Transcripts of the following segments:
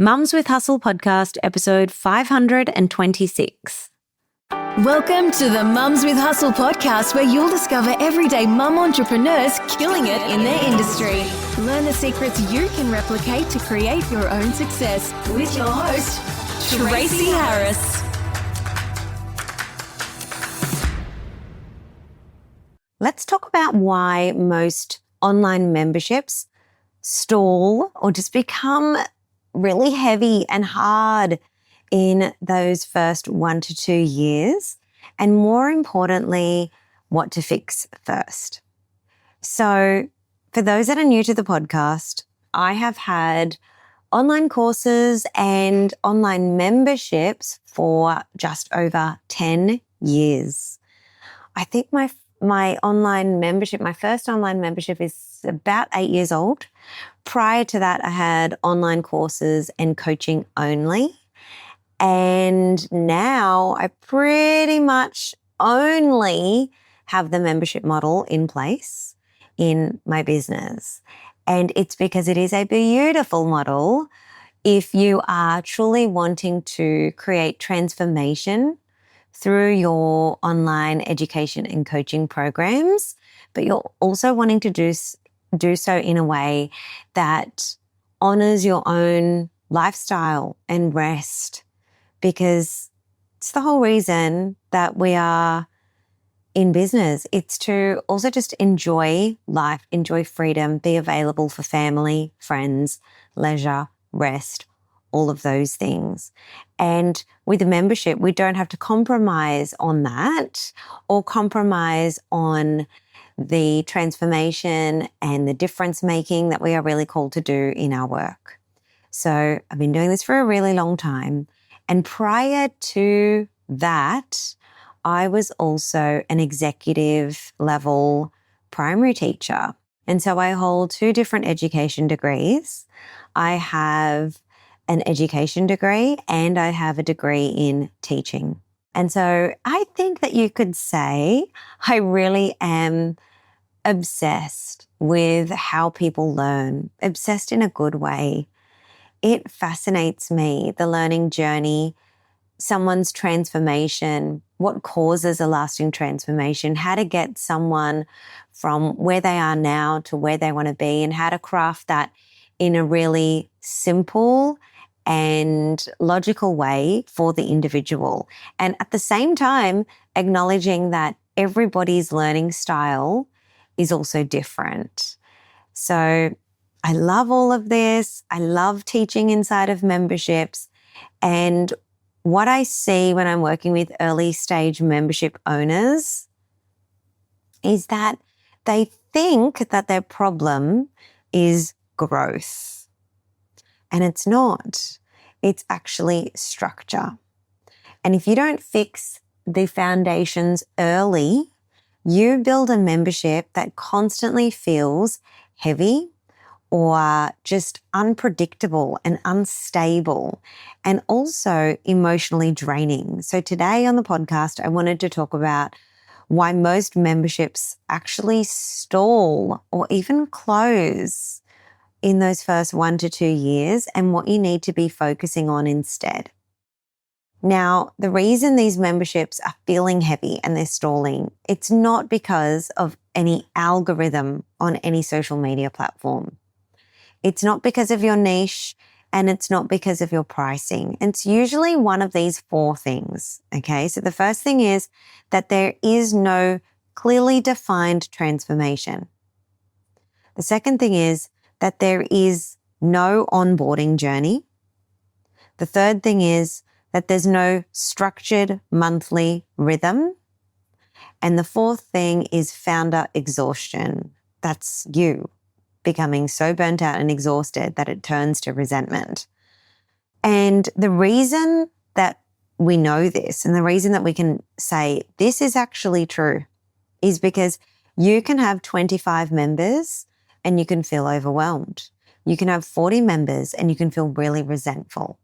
Mums with Hustle podcast, episode 526. Welcome to the Mums with Hustle podcast, where you'll discover everyday mum entrepreneurs killing it in their industry. Learn the secrets you can replicate to create your own success with your host, Tracy Harris. Let's talk about why most online memberships stall or just become really heavy and hard in those first 1 to 2 years, and more importantly, what to fix first. So for those that are new to the podcast, I have had online courses and online memberships for just over 10 years. I think my online membership, my first online membership is about 8 years old. Prior to that, I had online courses and coaching only. And now I pretty much only have the membership model in place in my business. And it's because it is a beautiful model if you are truly wanting to create transformation through your online education and coaching programs, but you're also wanting to do so in a way that honors your own lifestyle and rest, because it's the whole reason that we are in business. It's to also just enjoy life, enjoy freedom, be available for family, friends, leisure, rest, all of those things. And with a membership, we don't have to compromise on that or compromise on the transformation and the difference making that we are really called to do in our work. So I've been doing this for a really long time. And prior to that, I was also an executive level primary teacher. And so I hold 2 different education degrees. I have an education degree and I have a degree in teaching. And so I think that you could say I really am obsessed with how people learn, obsessed in a good way. It fascinates me, the learning journey, someone's transformation, what causes a lasting transformation, how to get someone from where they are now to where they want to be, and how to craft that in a really simple and logical way for the individual. And at the same time, acknowledging that everybody's learning style is also different. So I love all of this. I love teaching inside of memberships. And what I see when I'm working with early stage membership owners is that they think that their problem is growth. And it's not. It's actually structure. And if you don't fix the foundations early, you build a membership that constantly feels heavy or just unpredictable and unstable, and also emotionally draining. So today on the podcast, I wanted to talk about why most memberships actually stall or even close in those first 1 to 2 years, and what you need to be focusing on instead. Now, the reason these memberships are feeling heavy and they're stalling, it's not because of any algorithm on any social media platform. It's not because of your niche, and it's not because of your pricing. It's usually one of these 4 things, okay? So the first thing is that there is no clearly defined transformation. The second thing is that there is no onboarding journey. The third thing is that there's no structured monthly rhythm. And the fourth thing is founder exhaustion. That's you becoming so burnt out and exhausted that it turns to resentment. And the reason that we know this, and the reason that we can say this is actually true, is because you can have 25 members and you can feel overwhelmed. You can have 40 members and you can feel really resentful.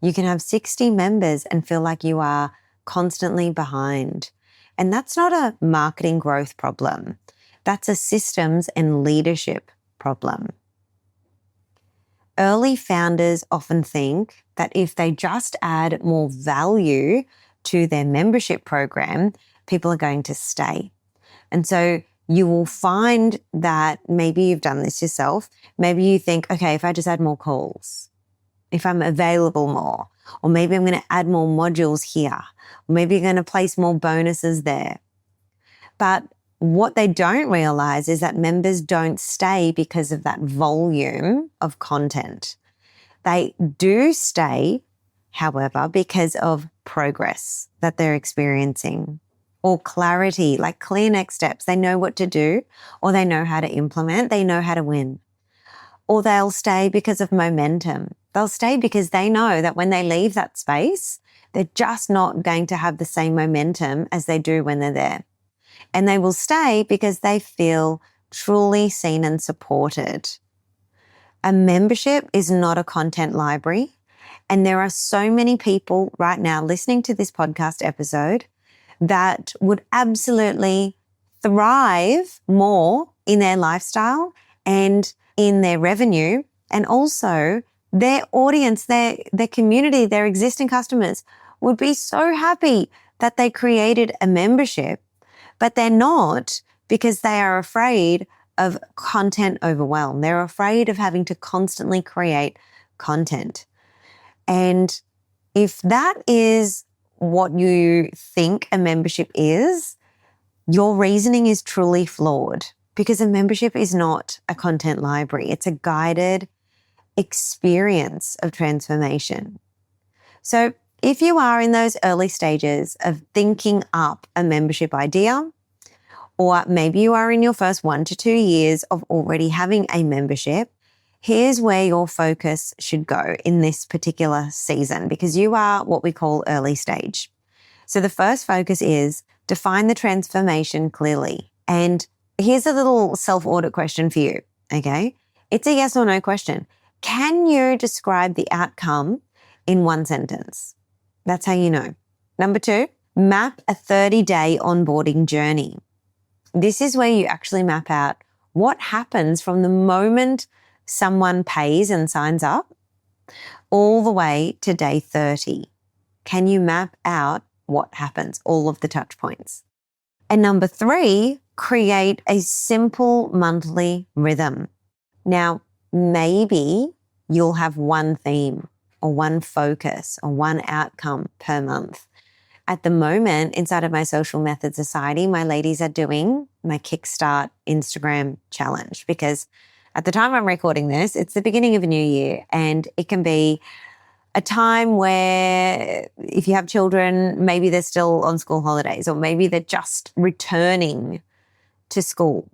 You can have 60 members and feel like you are constantly behind. And that's not a marketing growth problem. That's a systems and leadership problem. early founders often think that if they just add more value to their membership program, people are going to stay. And so you will find that maybe you've done this yourself. Maybe you think, okay, if I just add more calls, if I'm available more, or maybe I'm going to add more modules here, or maybe you're going to place more bonuses there. But what they don't realize is that members don't stay because of that volume of content. They do stay, however, because of progress that they're experiencing, or clarity, like clear next steps. They know what to do, or they know how to implement, they know how to win. Or they'll stay because of momentum. They'll stay because they know that when they leave that space, they're just not going to have the same momentum as they do when they're there. And they will stay because they feel truly seen and supported. A membership is not a content library. And there are so many people right now listening to this podcast episode that would absolutely thrive more in their lifestyle and in their revenue, and also their audience, their community, their existing customers would be so happy that they created a membership, but they're not, because they are afraid of content overwhelm. They're afraid of having to constantly create content. And if that is what you think a membership is, your reasoning is truly flawed, because a membership is not a content library. It's a guided experience of transformation. So if you are in those early stages of thinking up a membership idea, or maybe you are in your first 1 to 2 years of already having a membership, here's where your focus should go in this particular season, because you are what we call early stage. So the first focus is define the transformation clearly. And here's a little self-audit question for you, okay? It's a yes or no question. Can you describe the outcome in one sentence? That's how you know. Number 2, map a 30-day onboarding journey. This is where you actually map out what happens from the moment someone pays and signs up all the way to day 30. Can you map out what happens, all of the touch points? And number 3, create a simple monthly rhythm. Now, maybe you'll have one theme or one focus or one outcome per month. At the moment, inside of my Social Method Society, my ladies are doing my Kickstart Instagram challenge, because at the time I'm recording this, it's the beginning of a new year, and it can be a time where if you have children, maybe they're still on school holidays, or maybe they're just returning to school.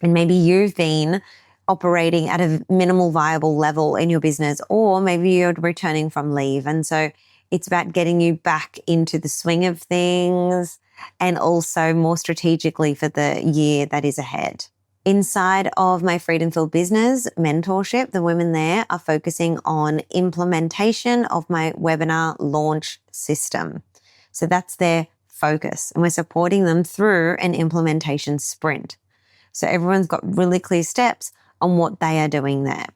And maybe you've been operating at a minimal viable level in your business, or maybe you're returning from leave. And so it's about getting you back into the swing of things, and also more strategically for the year that is ahead. Inside of my Freedom Filled Business mentorship, the women there are focusing on implementation of my webinar launch system. So that's their focus, and we're supporting them through an implementation sprint. So everyone's got really clear steps on what they are doing there.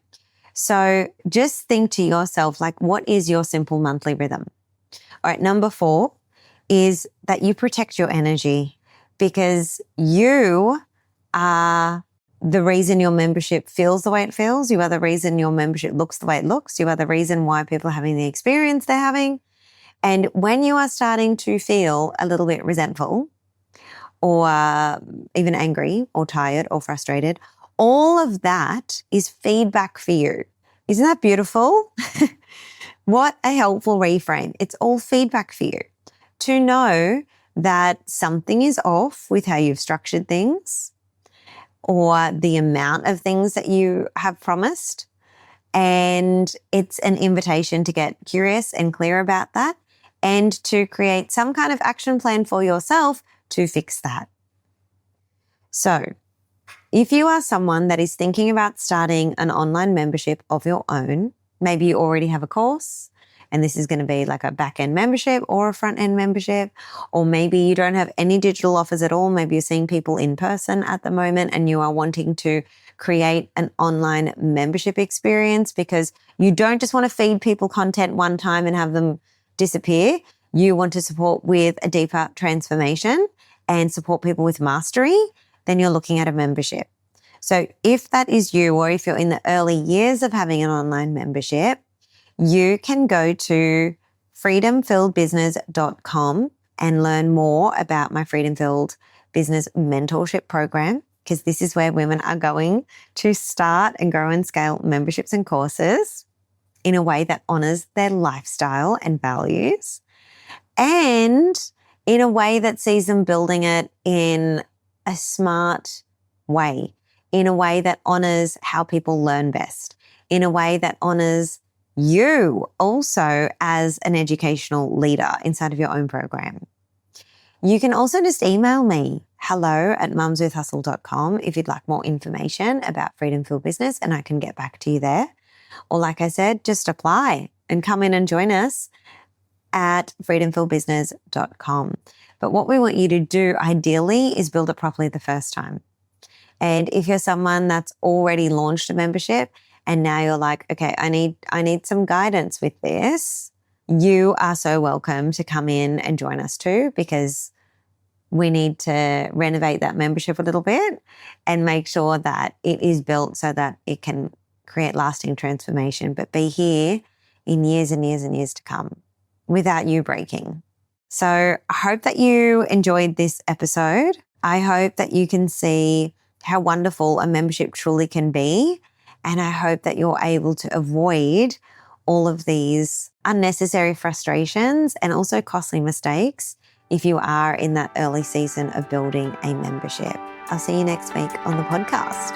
So just think to yourself, like, what is your simple monthly rhythm? All right, number 4 is that you protect your energy, because you are the reason your membership feels the way it feels. You are the reason your membership looks the way it looks. You are the reason why people are having the experience they're having. And when you are starting to feel a little bit resentful, or even angry or tired or frustrated, all of that is feedback for you. Isn't that beautiful? What a helpful reframe. It's all feedback for you to know that something is off with how you've structured things, or the amount of things that you have promised. And it's an invitation to get curious and clear about that, and to create some kind of action plan for yourself to fix that. So if you are someone that is thinking about starting an online membership of your own, maybe you already have a course, and this is going to be like a back-end membership or a front-end membership, or maybe you don't have any digital offers at all. Maybe you're seeing people in person at the moment and you are wanting to create an online membership experience, because you don't just want to feed people content one time and have them disappear. You want to support with a deeper transformation and support people with mastery, then you're looking at a membership. So if that is you, or if you're in the early years of having an online membership, you can go to freedomfilledbusiness.com and learn more about my Freedom Filled Business Mentorship program, because this is where women are going to start and grow and scale memberships and courses in a way that honors their lifestyle and values, and in a way that sees them building it in a smart way, in a way that honors how people learn best, in a way that honors you also as an educational leader inside of your own program. You can also just email me, hello@mumswithhustle.com, if you'd like more information about Freedom Filled Business, and I can get back to you there. Or like I said, just apply and come in and join us at freedomfilledbusiness.com. But what we want you to do ideally is build it properly the first time. And if you're someone that's already launched a membership and now you're like, okay, I need some guidance with this, you are so welcome to come in and join us too, because we need to renovate that membership a little bit and make sure that it is built so that it can create lasting transformation, but be here in years and years and years to come without you breaking. So I hope that you enjoyed this episode. I hope that you can see how wonderful a membership truly can be. And I hope that you're able to avoid all of these unnecessary frustrations and also costly mistakes if you are in that early season of building a membership. I'll see you next week on the podcast.